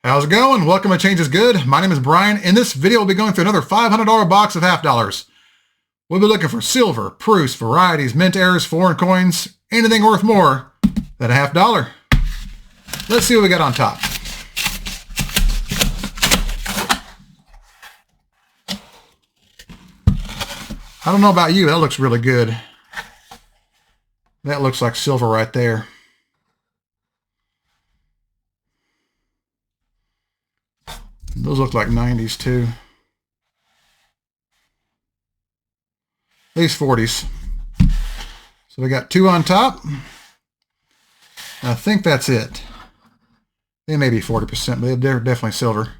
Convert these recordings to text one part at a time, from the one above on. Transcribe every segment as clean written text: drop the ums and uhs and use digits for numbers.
How's it going? Welcome to Change is Good. My name is Brian. In this video, we'll be going through another $500 box of half dollars. We'll be looking for silver, proofs, varieties, mint errors, foreign coins, anything worth more than a half dollar. Let's see what we got on top. I don't know about you, that looks really good. That looks like silver right there. Those look like 90s too. At least 40s. So we got two on top. I think that's it. They may be 40%, but they're definitely silver.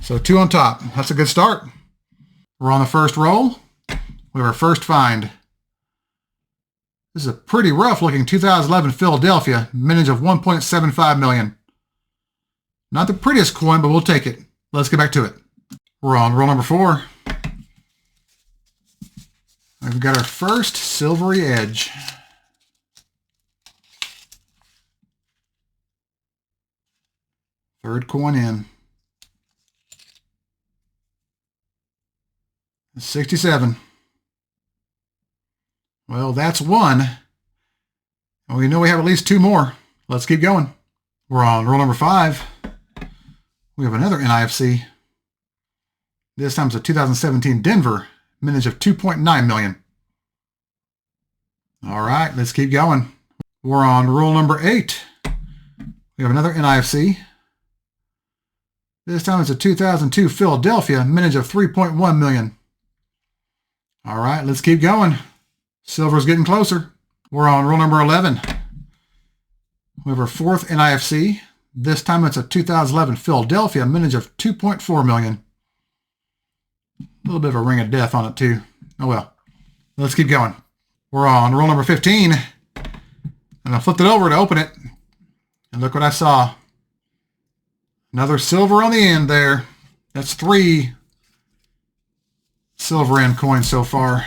So two on top. That's a good start. We're on the first roll. We have our first find. This is a pretty rough looking 2011 Philadelphia, mintage of 1.75 million. Not the prettiest coin, but we'll take it. Let's get back to it. We're on roll number 4. We've got our first silvery edge. Third coin in. 67. Well, that's one. And we know we have at least two more. Let's keep going. We're on roll number 5. We have another NIFC. This time it's a 2017 Denver, mintage of 2.9 million. All right, let's keep going. We're on roll number 8. We have another NIFC. This time it's a 2002 Philadelphia, mintage of 3.1 million. All right, let's keep going. Silver's getting closer. We're on roll number 11. We have our fourth NIFC. This time it's a 2011 Philadelphia, mintage of 2.4 million. A little bit of a ring of death on it too. Oh well. Let's keep going. We're on roll number 15. And I flipped it over to open it. And look what I saw. Another silver on the end there. That's 3 silver end coins so far.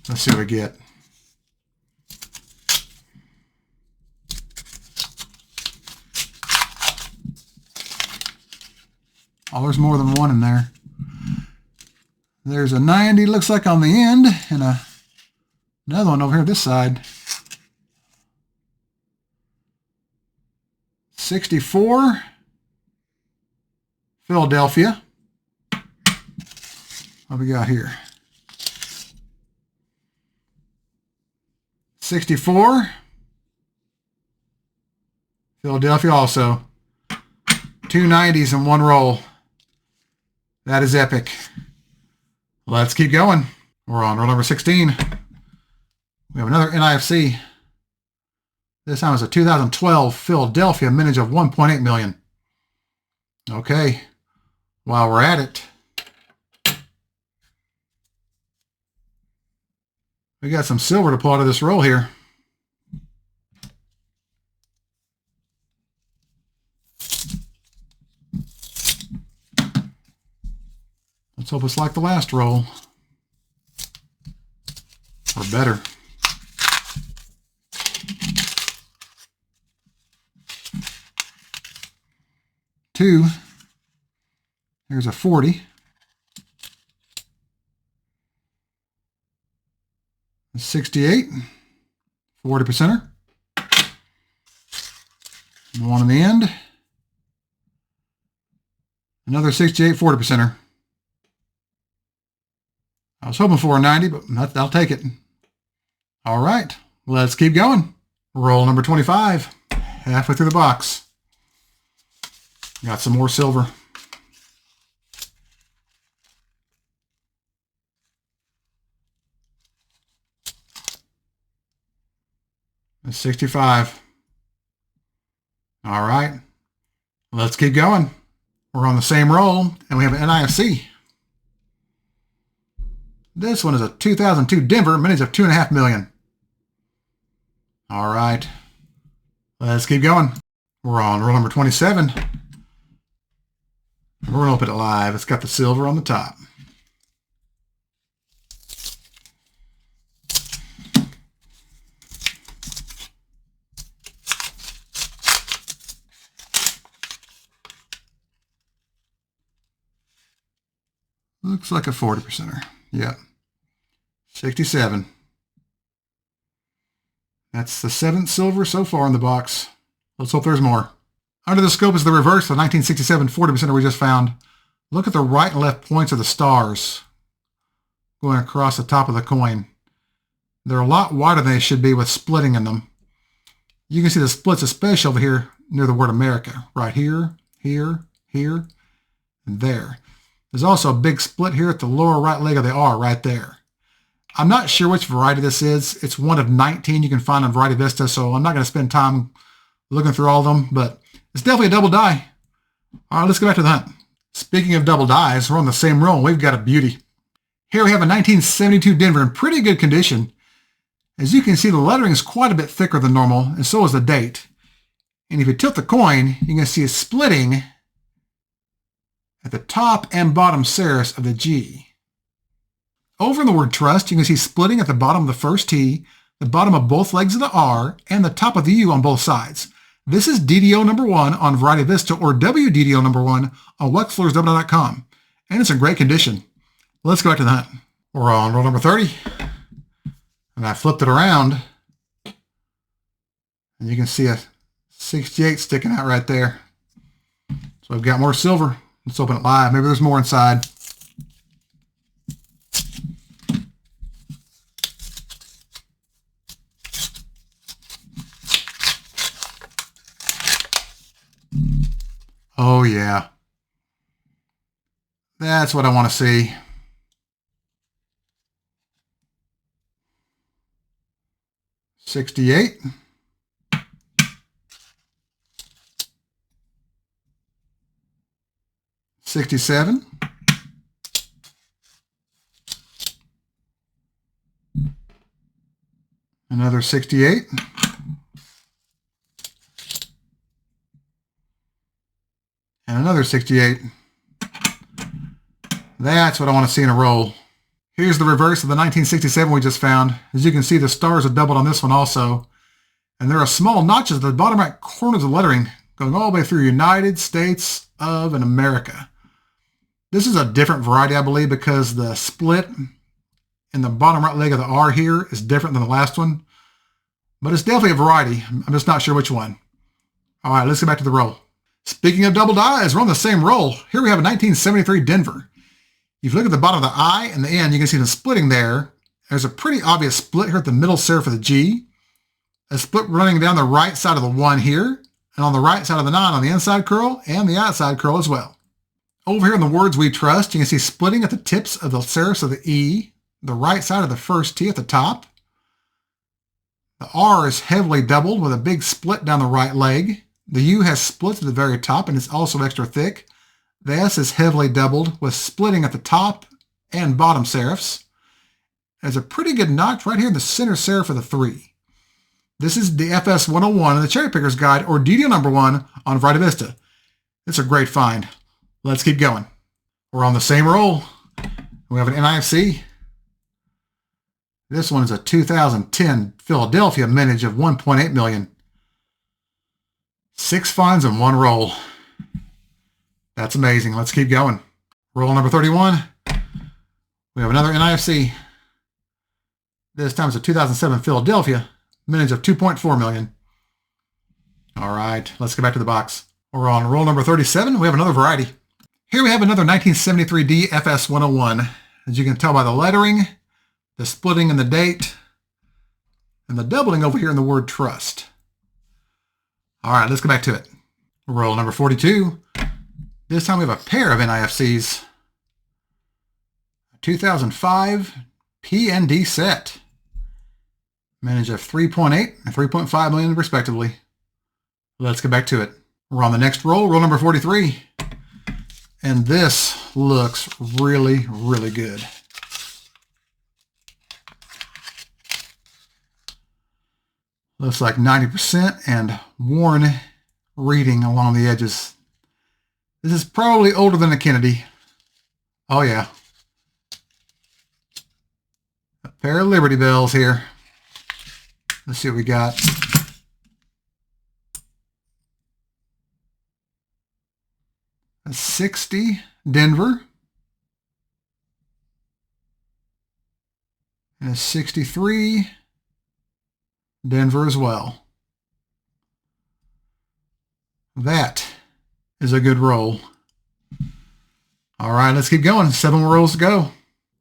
Let's see what we get. Oh, there's more than one in there. There's a 90, looks like on the end, and another one over here this side. 64, Philadelphia. What we got here? 64, Philadelphia also. 2 90s in one roll. That is epic. Let's keep going. We're on roll number 16. We have another NIFC. This time it's a 2012 Philadelphia, mintage of 1.8 million. Okay. While we're at it, we got some silver to pull out of this roll here. Let's hope it's like the last roll. Or better. Two. There's a 40. A 68. 40%er. And one in the end. Another 68 40%er. I was hoping for a 90, but I'll take it. All right, let's keep going. Roll number 25, halfway through the box. Got some more silver. That's 65. All right, let's keep going. We're on the same roll, and we have an NIFC. This one is a 2002 Denver, mintage of 2.5 million. All right, let's keep going. We're on roll number 27. We're going to open it live. It's got the silver on the top. Looks like a 40%er. Yep. 67. That's the 7th silver so far in the box. Let's hope there's more. Under the scope is the reverse of the 1967 40%er we just found. Look at the right and left points of the stars going across the top of the coin. They're a lot wider than they should be with splitting in them. You can see the splits especially over here near the word America. Right here, here, here, and there. There's also a big split here at the lower right leg of the R right there. I'm not sure which variety this is. It's one of 19 you can find on Variety Vista, so I'm not going to spend time looking through all of them, but it's definitely a double die. All right, let's go back to the hunt. Speaking of double dies, we're on the same roll, and we've got a beauty. Here we have a 1972 Denver in pretty good condition. As you can see, the lettering is quite a bit thicker than normal, and so is the date. And if you tilt the coin, you can see a splitting at the top and bottom serifs of the G. Over in the word trust, you can see splitting at the bottom of the first T, the bottom of both legs of the R, and the top of the U on both sides. This is DDO number 1 on Variety Vista or WDDO number 1 on wexflorsw.com, and it's in great condition. Let's go back to the hunt. We're on roll number 30, and I flipped it around, and you can see a 68 sticking out right there. So I've got more silver. Let's open it live. Maybe there's more inside. Oh yeah. That's what I want to see. $68. $67. Another 68. And another 68. That's what I want to see in a roll. Here's the reverse of the 1967 we just found. As you can see, the stars are doubled on this one also. And there are small notches at the bottom right corners of the lettering going all the way through United States of America. This is a different variety, I believe, because the split in the bottom right leg of the R here is different than the last one. But it's definitely a variety. I'm just not sure which one. All right, let's get back to the roll. Speaking of double dies, we're on the same roll. Here we have a 1973 Denver. If you look at the bottom of the I and the N, you can see the splitting there. There's a pretty obvious split here at the middle serif of the G. A split running down the right side of the 1 here, and on the right side of the 9 on the inside curl and the outside curl as well. Over here in the words we trust, you can see splitting at the tips of the serifs of the E, the right side of the first T at the top. The R is heavily doubled with a big split down the right leg. The U has splits at the very top and is also extra thick. The S is heavily doubled with splitting at the top and bottom serifs. There's a pretty good notch right here in the center serif of the 3. This is the FS 101 in the Cherry Picker's Guide, or DDO number 1 on Variety Vista. It's a great find. Let's keep going. We're on the same roll. We have an NIFC. This one is a 2010 Philadelphia mintage of 1.8 million. 6 finds in 1 roll. That's amazing. Let's keep going. Roll number 31. We have another NIFC. This time it's a 2007 Philadelphia mintage of 2.4 million. All right, let's get back to the box. We're on roll number 37. We have another variety. Here we have another 1973D FS 101. As you can tell by the lettering, the splitting and the date, and the doubling over here in the word trust. All right, let's get back to it. Roll number 42. This time we have a pair of NIFCs. A 2005 P&D set. Mintage of 3.8 and 3.5 million respectively. Let's get back to it. We're on the next roll, roll number 43. And this looks really, really good. Looks like 90% and worn reading along the edges. This is probably older than a Kennedy. Oh yeah. A pair of Liberty Bells here. Let's see what we got. A 60 Denver. And a 63. Denver as well. That is a good roll. All right, let's keep going. 7 more rolls to go.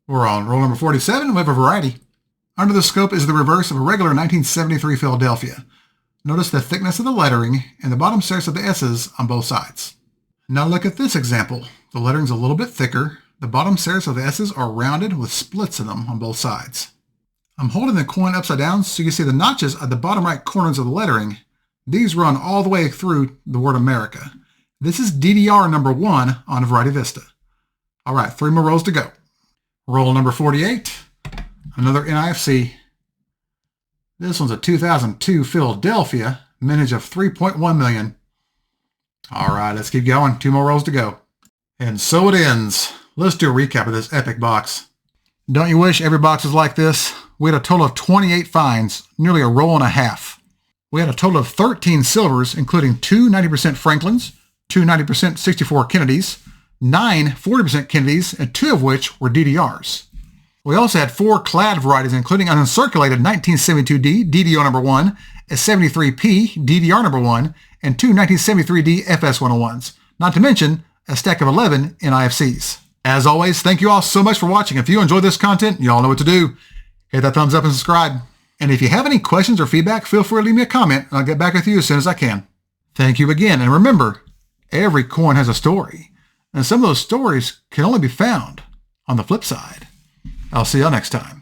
We're on roll number 47. We have a variety. Under the scope is the reverse of a regular 1973 Philadelphia. Notice the thickness of the lettering and the bottom surface of the S's on both sides. Now look at this example. The lettering's a little bit thicker. The bottom surface of the S's are rounded with splits in them on both sides. I'm holding the coin upside down so you can see the notches at the bottom right corners of the lettering. These run all the way through the word America. This is DDR number 1 on Variety Vista. All right, 3 more rolls to go. Roll number 48, another NIFC. This one's a 2002 Philadelphia, mintage of 3.1 million. All right, let's keep going. 2 more rolls to go. And so it ends. Let's do a recap of this epic box. Don't you wish every box was like this? We had a total of 28 finds, nearly a roll and a half. We had a total of 13 silvers, including 2 90% Franklins, 2 90% 64 Kennedys, 9 40% Kennedys, and 2 of which were DDRs. We also had 4 clad varieties, including an uncirculated 1972D DDR number 1, a 73P DDR number 1, and 2 1973D FS101s, not to mention a stack of 11 NIFCs. As always, thank you all so much for watching. If you enjoyed this content, you all know what to do. Hit that thumbs up and subscribe. And if you have any questions or feedback, feel free to leave me a comment, and I'll get back with you as soon as I can. Thank you again, and remember, every coin has a story, and some of those stories can only be found on the flip side. I'll see y'all next time.